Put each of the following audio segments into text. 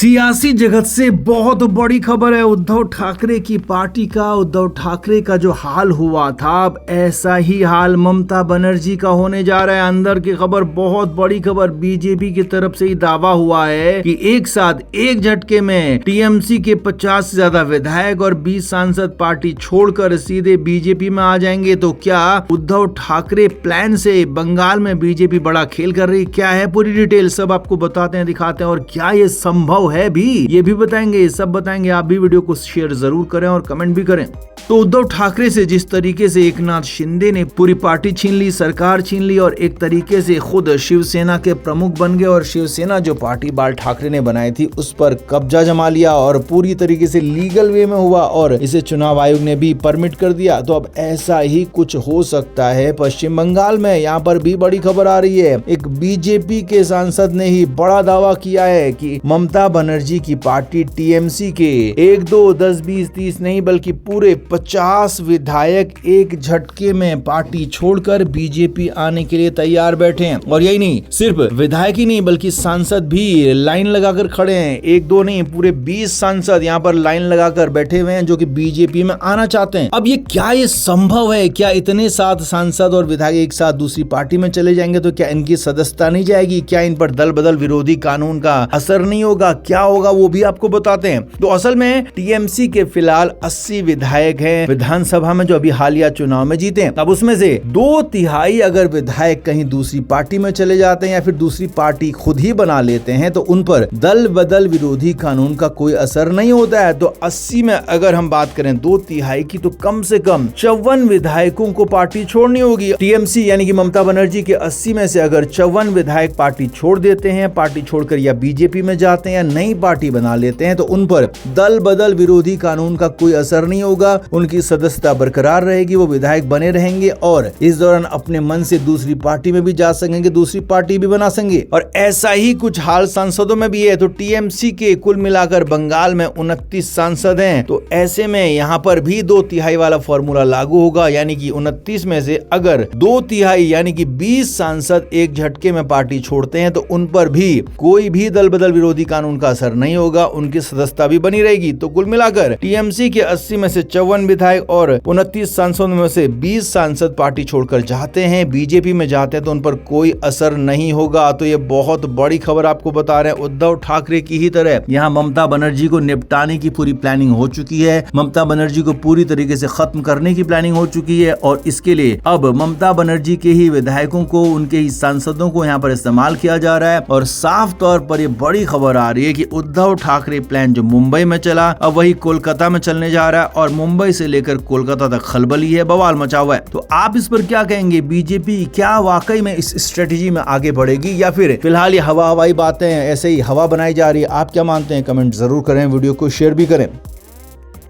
सियासी जगत से बहुत बड़ी खबर है। उद्धव ठाकरे की पार्टी का, उद्धव ठाकरे का जो हाल हुआ था, अब ऐसा ही हाल ममता बनर्जी का होने जा रहा है। अंदर की खबर, बहुत बड़ी खबर, बीजेपी की तरफ से ही दावा हुआ है कि एक साथ एक झटके में टीएमसी के 50 से ज्यादा विधायक और 20 सांसद पार्टी छोड़कर सीधे बीजेपी में आ जाएंगे। तो क्या उद्धव ठाकरे प्लान से बंगाल में बीजेपी बड़ा खेल कर रही, क्या है पूरी डिटेल सब आपको बताते हैं, दिखाते हैं। और क्या ये संभव है भी, ये भी बताएंगे, सब बताएंगे। आप भी वीडियो को शेयर जरूर करें और कमेंट भी करें। तो उद्धव ठाकरे से जिस तरीके से एकनाथ शिंदे ने पूरी पार्टी छीन ली, सरकार छीन ली और एक तरीके से खुद शिवसेना के प्रमुख बन गए और शिवसेना जो पार्टी बाल ठाकरे ने बनाई थी उस पर कब्जा जमा लिया और पूरी तरीके से लीगल वे में हुआ और इसे चुनाव आयोग ने भी परमिट कर दिया। तो अब ऐसा ही कुछ हो सकता है पश्चिम बंगाल में। यहाँ पर भी बड़ी खबर आ रही है। एक बीजेपी के सांसद ने ही बड़ा दावा किया है कि ममता बनर्जी की पार्टी टीएमसी के 1, 2, 10, 20, 30 नहीं बल्कि पूरे 50 विधायक एक झटके में पार्टी छोड़कर बीजेपी आने के लिए तैयार बैठे हैं। और यही नहीं, सिर्फ विधायक ही नहीं बल्कि सांसद भी लाइन लगाकर खड़े हैं। 1, 2 नहीं, पूरे 20 सांसद यहाँ पर लाइन लगाकर बैठे हुए हैं जो कि बीजेपी में आना चाहते हैं। अब ये संभव है? क्या इतने साथ सांसद और विधायक एक साथ दूसरी पार्टी में चले जाएंगे तो क्या इनकी सदस्यता नहीं जाएगी? क्या इन पर दल बदल विरोधी कानून का असर नहीं होगा? क्या होगा वो भी आपको बताते हैं। तो असल में टीएमसी के फिलहाल 80 विधायक हैं विधानसभा में जो अभी हालिया चुनाव में जीते हैं। अब उसमें से 2/3 अगर विधायक कहीं दूसरी पार्टी में चले जाते हैं या फिर दूसरी पार्टी खुद ही बना लेते हैं तो उन पर दल बदल विरोधी कानून का कोई असर नहीं होता है। तो 80 में अगर हम बात करें 2/3 की, तो कम से कम 54 विधायकों को पार्टी छोड़नी होगी। टीएमसी यानी कि ममता बनर्जी के 80 में से अगर 54 विधायक पार्टी छोड़ देते हैं, पार्टी छोड़कर या बीजेपी में जाते हैं या नई पार्टी बना लेते हैं, तो उन पर दल बदल विरोधी कानून का कोई असर नहीं होगा। उनकी सदस्यता बरकरार रहेगी, वो विधायक बने रहेंगे और इस दौरान अपने मन से दूसरी पार्टी में भी जा सकेंगे, दूसरी पार्टी भी बना सकेंगे। और ऐसा ही कुछ हाल सांसदों में भी है। तो टीएमसी के कुल मिलाकर बंगाल में 29 सांसद हैं। तो ऐसे में यहाँ पर भी 2/3 वाला फॉर्मूला लागू होगा, यानी कि 29 में से अगर 2/3 यानी कि 20 सांसद एक झटके में पार्टी छोड़ते हैं तो उन पर भी कोई भी दल बदल विरोधी कानून का असर नहीं होगा, उनकी सदस्यता भी बनी रहेगी। तो कुल मिलाकर टीएमसी के 80 में से 54 विधायक और 29 सांसदों में से 20 सांसद पार्टी छोड़कर जाते हैं, बीजेपी में जाते हैं, तो उन पर कोई असर नहीं होगा। तो ये बहुत बड़ी खबर आपको बता रहे हैं। उद्धव ठाकरे की ही तरह यहाँ ममता बनर्जी को निपटाने की पूरी प्लानिंग हो चुकी है। ममता बनर्जी को पूरी तरीके से खत्म करने की प्लानिंग हो चुकी है और इसके लिए अब ममता बनर्जी के ही विधायकों को, उनके ही सांसदों को यहाँ पर इस्तेमाल किया जा रहा है। और साफ तौर पर ये बड़ी खबर आ रही है कि उद्धव ठाकरे प्लान जो मुंबई में चला अब वही कोलकाता में चलने जा रहा है और मुंबई से लेकर कोलकाता तक खलबली है, बवाल मचा हुआ है। तो आप इस पर क्या कहेंगे? बीजेपी क्या वाकई में इस स्ट्रेटेजी में आगे बढ़ेगी या फिर फिलहाल ये हवाई बातें ऐसे ही हवा बनाई जा रही है? आप क्या मानते हैं? कमेंट जरूर करें, वीडियो को शेयर भी करें।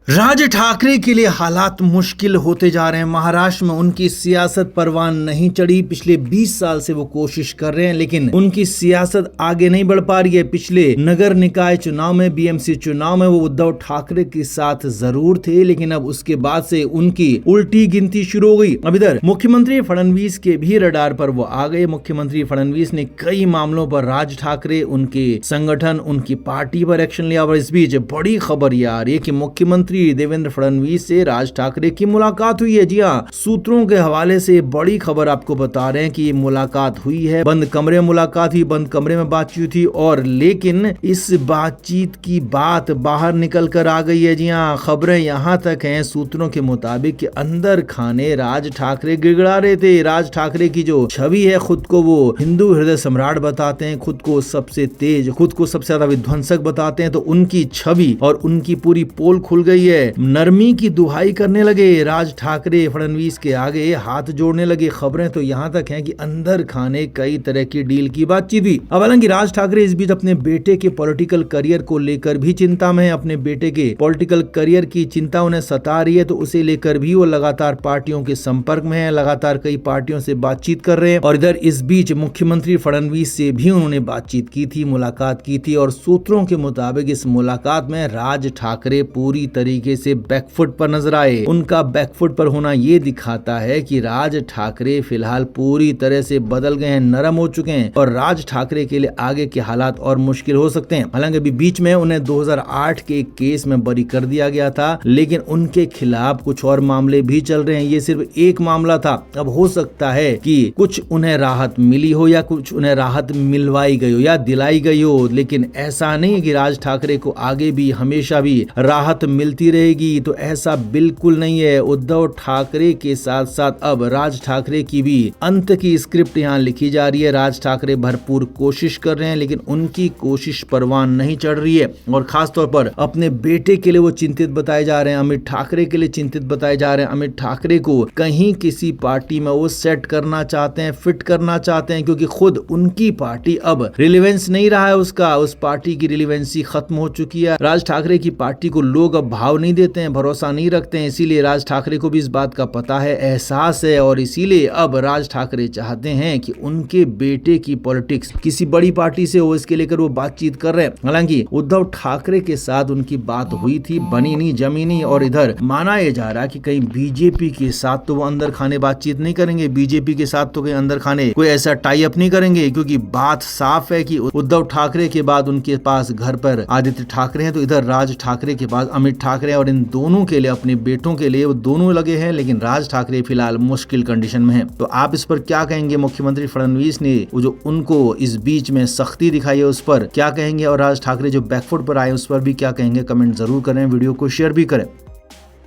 राज ठाकरे के लिए हालात मुश्किल होते जा रहे हैं। महाराष्ट्र में उनकी सियासत परवान नहीं चढ़ी। पिछले 20 साल से वो कोशिश कर रहे हैं लेकिन उनकी सियासत आगे नहीं बढ़ पा रही है। पिछले नगर निकाय चुनाव में, बीएमसी चुनाव में वो उद्धव ठाकरे के साथ जरूर थे लेकिन अब उसके बाद से उनकी उल्टी गिनती शुरू हो गई। अब इधर मुख्यमंत्री फडणवीस के भी रडार पर वो आ गए। मुख्यमंत्री फडणवीस ने कई मामलों पर राज ठाकरे, उनके संगठन, उनकी पार्टी पर एक्शन लिया। और इस बीच बड़ी खबर ये आ रही है कि मुख्यमंत्री देवेंद्र फडणवीस से राज ठाकरे की मुलाकात हुई है। जी हाँ, सूत्रों के हवाले से बड़ी खबर आपको बता रहे हैं कि ये मुलाकात हुई है। बंद कमरे में मुलाकात हुई, बंद कमरे में बातचीत हुई और लेकिन इस बातचीत की बात बाहर निकल कर आ गई है। जी हाँ, खबरें यहाँ तक हैं सूत्रों के मुताबिक कि अंदर खाने राज ठाकरे गिड़गिड़ा रहे थे। राज ठाकरे की जो छवि है, खुद को वो हिंदू हृदय सम्राट बताते हैं, खुद को सबसे तेज, खुद को सबसे ज्यादा विध्वंसक बताते हैं। तो उनकी छवि और उनकी पूरी पोल खुल गई है। नरमी की दुहाई करने लगे राज ठाकरे, फडणवीस के आगे हाथ जोड़ने लगे। खबरें तो यहाँ तक हैं कि अंदर खाने कई तरह की डील की बातचीत हुई। अब हालांकि राज ठाकरे इस बीच अपने बेटे के पॉलिटिकल करियर को लेकर भी चिंता में है। अपने बेटे के पॉलिटिकल करियर की चिंता उन्हें सता रही है, तो उसे लेकर भी वो लगातार पार्टियों के संपर्क में है, लगातार कई पार्टियों से बातचीत कर रहे हैं। और इधर इस बीच मुख्यमंत्री फडणवीस से भी उन्होंने बातचीत की थी, मुलाकात की थी और सूत्रों के मुताबिक इस मुलाकात में राज ठाकरे पूरी तरीके तरीके से बैकफुट पर नजर आए। उनका बैकफुट पर होना ये दिखाता है कि राज ठाकरे फिलहाल पूरी तरह से बदल गए हैं, नरम हो चुके हैं और राज ठाकरे के लिए आगे के हालात और मुश्किल हो सकते हैं। हालांकि अभी बीच में उन्हें 2008 के एक केस में बरी कर दिया गया था, लेकिन उनके खिलाफ कुछ और मामले भी चल रहे हैं। ये सिर्फ एक मामला था। अब हो सकता है कि कुछ उन्हें राहत मिली हो या कुछ उन्हें राहत मिलवाई गई हो या दिलाई गई हो, लेकिन ऐसा नहीं है कि राज ठाकरे को आगे भी हमेशा भी राहत मिलती रहेगी। तो ऐसा बिल्कुल नहीं है। उद्धव ठाकरे के साथ साथ अब राज ठाकरे की भी अंत की स्क्रिप्ट यहाँ लिखी जा रही है। राज ठाकरे भरपूर कोशिश कर रहे हैं, लेकिन उनकी कोशिश परवान नहीं चढ़ रही है और खास तौर पर अपने बेटे के लिए वो चिंतित बताए जा रहे हैं। अमित ठाकरे के लिए चिंतित बताए जा रहे हैं। अमित ठाकरे को कहीं किसी पार्टी में वो सेट करना चाहते हैं, फिट करना चाहते हैं, क्योंकि खुद उनकी पार्टी अब रिलेवेंस नहीं रहा है उसका। उस पार्टी की रिलेवेंसी खत्म हो चुकी है। राज ठाकरे की पार्टी को लोग अब भाव नहीं देते हैं, भरोसा नहीं रखते हैं। इसीलिए राज ठाकरे को भी इस बात का पता है, एहसास है और इसीलिए अब राज ठाकरे चाहते हैं कि उनके बेटे की पॉलिटिक्स किसी बड़ी पार्टी से हो, इसके लेकर वो बातचीत कर रहे हैं। हालांकि उद्धव ठाकरे के साथ उनकी बात हुई थी, बनी नहीं, जमी नहीं और इधर माना यह जा रहा कि कहीं बीजेपी के साथ तो वो अंदर खाने बातचीत नहीं करेंगे, बीजेपी के साथ तो कहीं अंदर खाने कोई ऐसा टाई अप नहीं करेंगे, क्योंकि बात साफ है कि उद्धव ठाकरे के बाद उनके पास घर पर आदित्य ठाकरे हैं, तो इधर राज ठाकरे के पास अमित ठाकरे और इन दोनों के लिए, अपने बेटों के लिए वो दोनों लगे हैं। लेकिन राज ठाकरे फिलहाल मुश्किल कंडीशन में है। तो आप इस पर क्या कहेंगे? मुख्यमंत्री फडणवीस ने जो उनको इस बीच में सख्ती दिखाई है उस पर क्या कहेंगे और राज ठाकरे जो बैकफुट पर आए उस पर भी क्या कहेंगे? कमेंट जरूर करें, वीडियो को शेयर भी करें।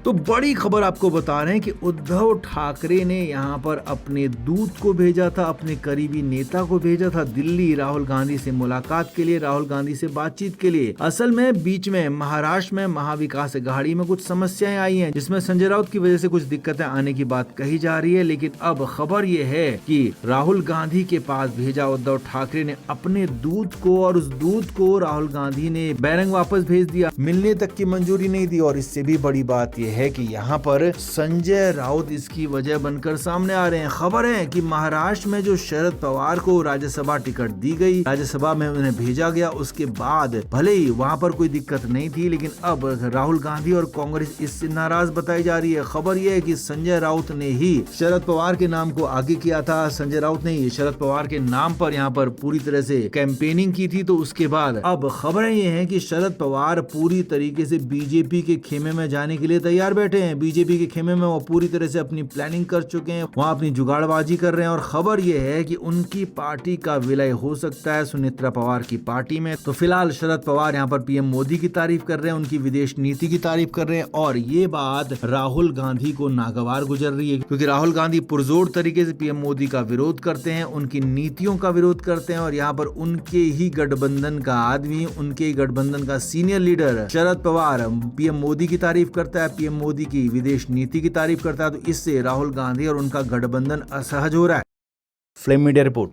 तो बड़ी खबर आपको बता रहे हैं कि उद्धव ठाकरे ने यहाँ पर अपने दूत को भेजा था, अपने करीबी नेता को भेजा था दिल्ली राहुल गांधी से मुलाकात के लिए, राहुल गांधी से बातचीत के लिए। असल में बीच में महाराष्ट्र में महाविकास अघाड़ी में कुछ समस्याएं आई हैं, जिसमें संजय राउत की वजह से कुछ दिक्कतें आने की बात कही जा रही है। लेकिन अब खबर ये है कि राहुल गांधी के पास भेजा उद्धव ठाकरे ने अपने दूत को और उस दूत को राहुल गांधी ने बैरंग वापस भेज दिया, मिलने तक की मंजूरी नहीं दी। और इससे भी बड़ी बात यह है कि यहाँ पर संजय राउत इसकी वजह बनकर सामने आ रहे हैं। खबर है कि महाराष्ट्र में जो शरद पवार को राज्यसभा टिकट दी गई, राज्यसभा में उन्हें भेजा गया, उसके बाद भले ही वहाँ पर कोई दिक्कत नहीं थी, लेकिन अब राहुल गांधी और कांग्रेस इससे नाराज बताई जा रही है। खबर यह है कि संजय राउत ने ही शरद पवार के नाम को आगे किया था। संजय राउत ने ही शरद पवार के नाम पर यहाँ पर पूरी तरह से कैंपेनिंग की थी। तो उसके बाद अब खबरें ये हैं कि शरद पवार पूरी तरीके से बीजेपी के खेमे में जाने के लिए तैयार बैठे हैं। बीजेपी के खेमे में वो पूरी तरह से अपनी प्लानिंग कर चुके हैं, वहाँ अपनी जुगाड़बाजी कर रहे हैं। और खबर यह है कि उनकी पार्टी का विलय हो सकता है सुनेत्रा पवार की पार्टी में। तो फिलहाल शरद पवार यहाँ पर पीएम मोदी की तारीफ कर रहे हैं, उनकी विदेश नीति की तारीफ कर रहे हैं और ये बात राहुल गांधी को नागवार गुजर रही है, क्योंकि राहुल गांधी पुरजोर तरीके से पीएम मोदी का विरोध करते हैं, उनकी नीतियों का विरोध करते हैं। और यहाँ पर उनके ही गठबंधन का आदमी, उनके ही गठबंधन का senior leader Sharad Pawar PM Modi की तारीफ करता है, पीएम मोदी की विदेश नीति की तारीफ करता है। तो इससे राहुल गांधी और उनका गठबंधन असहज हो रहा है। Flame media report.